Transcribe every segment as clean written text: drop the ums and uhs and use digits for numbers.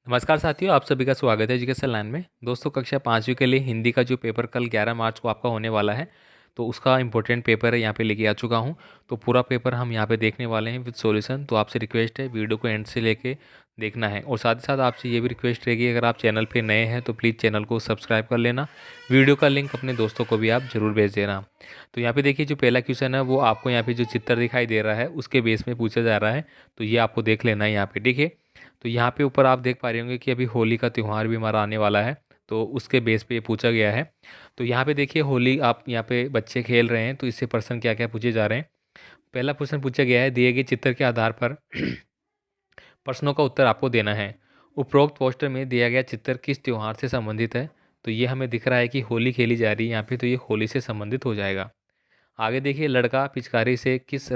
नमस्कार साथियों, आप सभी का स्वागत है एजुकेशन लाइन में। दोस्तों, कक्षा 5वीं के लिए हिंदी का जो पेपर कल 11 मार्च को आपका होने वाला है, तो उसका इंपॉर्टेंट पेपर है यहाँ पे लेके आ चुका हूँ। तो पूरा पेपर हम यहाँ पे देखने वाले हैं विद सॉल्यूशन। तो आपसे रिक्वेस्ट है वीडियो को एंड से लेके देखना है, और साथ ही साथ आपसे ये भी रिक्वेस्ट रहेगी, अगर आप चैनल पर नए हैं तो प्लीज़ चैनल को सब्सक्राइब कर लेना। वीडियो का लिंक अपने दोस्तों को भी आप जरूर भेज देना। तो यहाँ पे देखिए, जो पहला क्वेश्चन है वो आपको यहाँ पे जो चित्र दिखाई दे रहा है उसके बेस में पूछा जा रहा है। तो ये आपको देख लेना है यहाँ पे, ठीक है। तो यहाँ पे ऊपर आप देख पा रहे होंगे कि अभी होली का त्यौहार भी हमारा आने वाला है, तो उसके बेस पे ये पूछा गया है। तो यहाँ पे देखिए, होली आप यहाँ पे बच्चे खेल रहे हैं, तो इससे प्रश्न क्या क्या पूछे जा रहे हैं। पहला प्रश्न पूछा गया है, दिए गए चित्र के आधार पर प्रश्नों का उत्तर आपको देना है। उपरोक्त पोस्टर में दिया गया चित्र किस त्यौहार से संबंधित है। तो ये हमें दिख रहा है कि होली खेली जा रही है यहाँ पे, तो ये होली से संबंधित हो जाएगा। आगे देखिए, लड़का पिचकारी से किस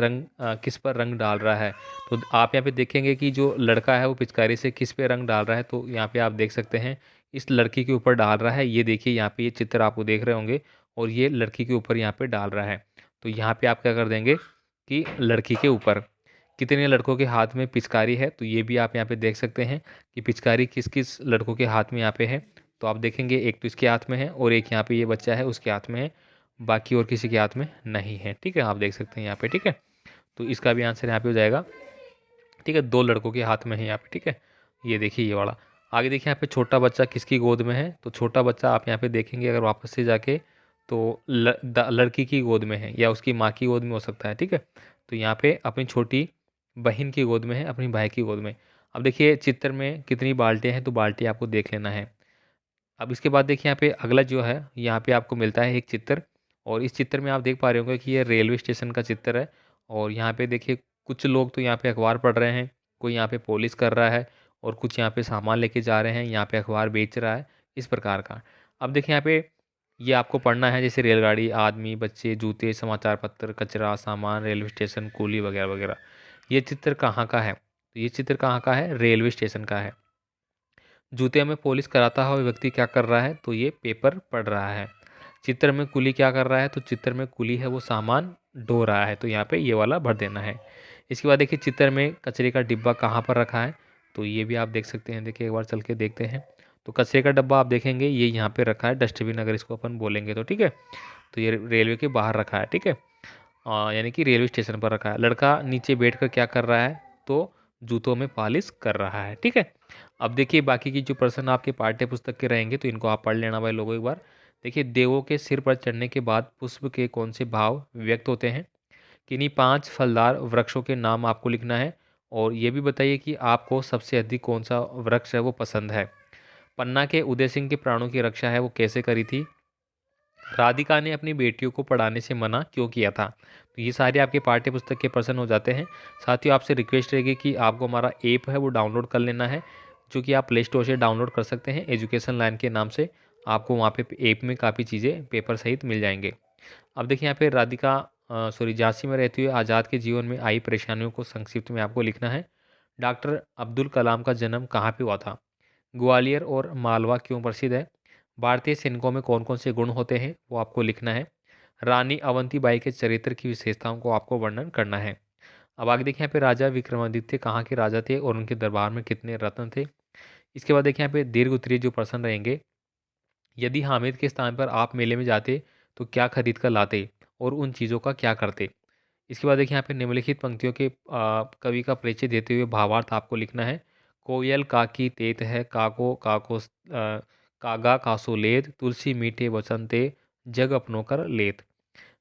पर रंग डाल रहा है। तो आप यहाँ पे देखेंगे कि जो लड़का है वो पिचकारी से किस पे रंग डाल रहा है। तो यहाँ पे आप देख सकते हैं इस लड़की के ऊपर डाल रहा है। ये देखिए, यहाँ पे ये चित्र आपको देख रहे होंगे, और ये लड़की के ऊपर यहाँ पे डाल रहा है। तो यहाँ पे आप क्या कर देंगे कि लड़की के ऊपर। कितने लड़कों के हाथ में पिचकारी है, तो ये भी आप यहाँ पे देख सकते हैं कि पिचकारी किस किस लड़कों के हाथ में यहाँ पे है। तो आप देखेंगे, एक तो इसके हाथ में है और एक यहाँ पे ये बच्चा है उसके हाथ में है, बाकी और किसी के हाथ में नहीं है, ठीक है। आप देख सकते हैं यहाँ पे, ठीक है। तो इसका भी आंसर यहाँ पे हो जाएगा, ठीक है। दो लड़कों के हाथ में है यहाँ पे, ठीक है। ये देखिए, ये वाला। आगे देखिए, यहाँ पे छोटा बच्चा किसकी गोद में है। तो छोटा बच्चा आप यहाँ पे देखेंगे अगर वापस से जाके, तो लड़की की गोद में है या उसकी माँ की गोद में हो सकता है, ठीक है। तो यहाँ पे अपनी छोटी बहन की गोद में है, अपनी भाई की गोद में। अब देखिए चित्र में कितनी बाल्टियाँ हैं, तो बाल्टी आपको देख लेना है। अब इसके बाद देखिए, यहाँ पे अगला जो है, यहाँ पे आपको मिलता है एक चित्र, और इस चित्र में आप देख पा रहे होंगे कि ये रेलवे स्टेशन का चित्र है। और यहाँ पे देखिए, कुछ लोग तो यहाँ पे अखबार पढ़ रहे हैं, कोई यहाँ पे पॉलिश कर रहा है, और कुछ यहाँ पे सामान लेके जा रहे हैं, यहाँ पे अखबार बेच रहा है, इस प्रकार का। अब देखिए यहाँ पे, ये आपको पढ़ना है जैसे रेलगाड़ी, आदमी, बच्चे, जूते, समाचार पत्र, कचरा, सामान, रेलवे स्टेशन, कुली वगैरह वगैरह। ये चित्र कहाँ का है, तो ये चित्र कहाँ का है, रेलवे स्टेशन का है। जूते में पॉलिश कराता हुआ व्यक्ति क्या कर रहा है, तो ये पेपर पढ़ रहा है। चित्र में कुली क्या कर रहा है, तो चित्र में कुली है वो सामान ढो रहा है, तो यहाँ पे ये वाला भर देना है। इसके बाद देखिए, चित्र में कचरे का डिब्बा कहाँ पर रखा है, तो ये भी आप देख सकते हैं। देखिए, एक बार चल के देखते हैं। तो कचरे का डब्बा आप देखेंगे ये यहाँ पे रखा है, डस्टबिन अगर इसको अपन बोलेंगे तो, ठीक है। तो ये रेलवे के बाहर रखा है, ठीक है। यानी कि रेलवे स्टेशन पर रखा है। लड़का नीचे बैठकर क्या कर रहा है, तो जूतों में पॉलिश कर रहा है, ठीक है। अब देखिए, बाकी की जो प्रश्न आपके पाठ्य पुस्तक के रहेंगे, तो इनको आप पढ़ लेना भाई लोगों एक बार। देखिए, देवों के सिर पर चढ़ने के बाद पुष्प के कौन से भाव व्यक्त होते हैं। किन्हीं 5 फलदार वृक्षों के नाम आपको लिखना है, और ये भी बताइए कि आपको सबसे अधिक कौन सा वृक्ष है वो पसंद है। पन्ना के उदय सिंह के प्राणों की रक्षा है वो कैसे करी थी। राधिका ने अपनी बेटियों को पढ़ाने से मना क्यों किया था। तो ये सारे आपके पाठ्य पुस्तक के प्रश्न हो जाते हैं। साथियों, आपसे रिक्वेस्ट रहेगी कि आपको हमारा ऐप है वो डाउनलोड कर लेना है, जो कि आप प्ले स्टोर से डाउनलोड कर सकते हैं एजुकेशन लाइन के नाम से। आपको वहाँ पे ऐप में काफ़ी चीज़ें पेपर सहित मिल जाएंगे। अब देखिए, यहाँ पे राधिका झांसी में रहते हुए आज़ाद के जीवन में आई परेशानियों को संक्षिप्त में आपको लिखना है। डॉक्टर अब्दुल कलाम का जन्म कहाँ पे हुआ था। ग्वालियर और मालवा क्यों प्रसिद्ध है। भारतीय सैनिकों में कौन कौन से गुण होते हैं वो आपको लिखना है। रानी अवंतीबाई के चरित्र की विशेषताओं को आपको वर्णन करना है। अब आगे देखिए, यहाँ पे राजा विक्रमादित्य कहाँ के राजा थे और उनके दरबार में कितने रत्न थे। इसके बाद देखिए, यहाँ पे दीर्घ उत्तरीय जो प्रश्न रहेंगे। यदि हामिद के स्थान पर आप मेले में जाते तो क्या खरीद कर लाते और उन चीज़ों का क्या करते। इसके बाद देखिए, यहाँ पे निम्नलिखित पंक्तियों के कवि का परिचय देते हुए भावार्थ आपको लिखना है। कोयल काकी तेत है, कागा कासो लेत, तुलसी मीठे वसंते, जग अपनों कर लेत।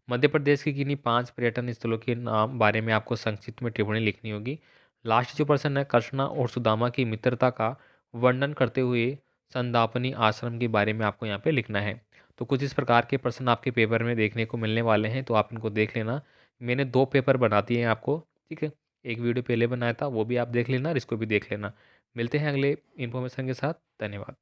मध्य प्रदेश के किन्हीं 5 पर्यटन स्थलों के नाम बारे में आपको संक्षिप्त में टिप्पणी लिखनी होगी। लास्ट जो प्रश्न है, कृष्णा और सुदामा की मित्रता का वर्णन करते हुए संदापनी आश्रम के बारे में आपको यहाँ पे लिखना है। तो कुछ इस प्रकार के प्रश्न आपके पेपर में देखने को मिलने वाले हैं, तो आप इनको देख लेना। मैंने 2 पेपर बना दिए हैं आपको, ठीक है। एक वीडियो पहले बनाया था, वो भी आप देख लेना, और इसको भी देख लेना। मिलते हैं अगले इन्फॉर्मेशन के साथ। धन्यवाद।